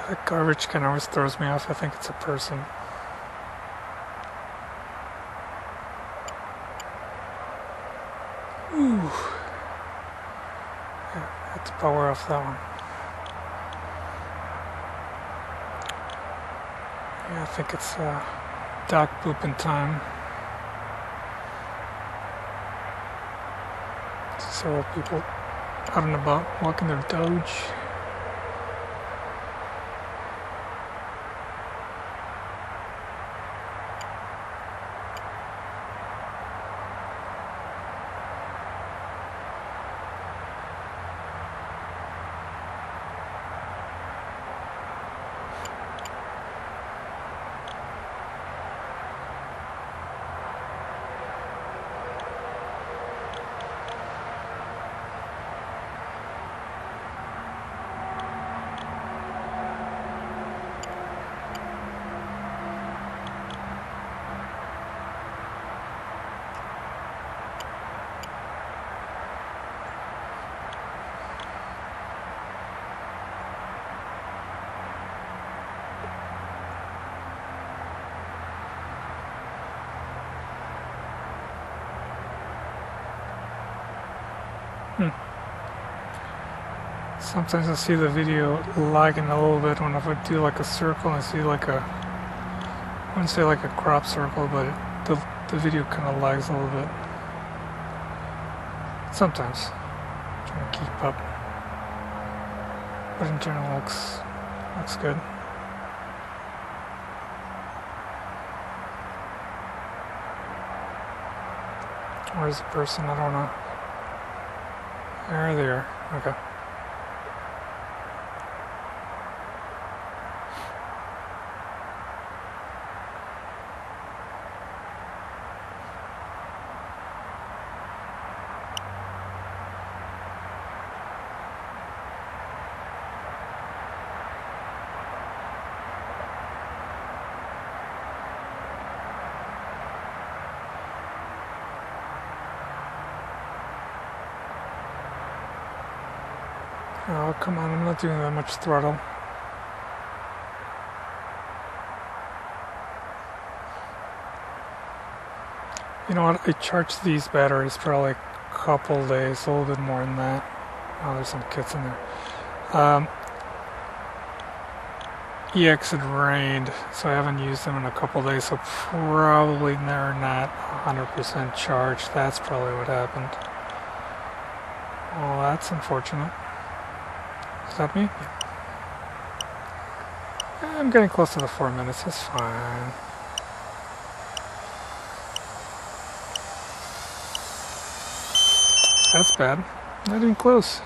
That garbage can always throws me off. I think it's a person. Ooh. Yeah, I had to power off that one. Yeah, I think it's dog pooping time. Several people out and about walking their doge. Sometimes I see the video lagging a little bit when I do like a circle and I see like a, I wouldn't say like a crop circle, but the video kind of lags a little bit. Sometimes. Trying to keep up. But in general looks good. Where's the person? I don't know. There they are. Okay. Oh, come on, I'm not doing that much throttle. You know what, I charged these batteries for like a couple days, a little bit more than that. Oh, there's some kits in there. EX had rained, so I haven't used them in a couple days, so probably they're not 100% charged. That's probably what happened. Well, that's unfortunate. Is that me? Yeah. I'm getting close to the 4 minutes, that's fine. That's bad. Not even close.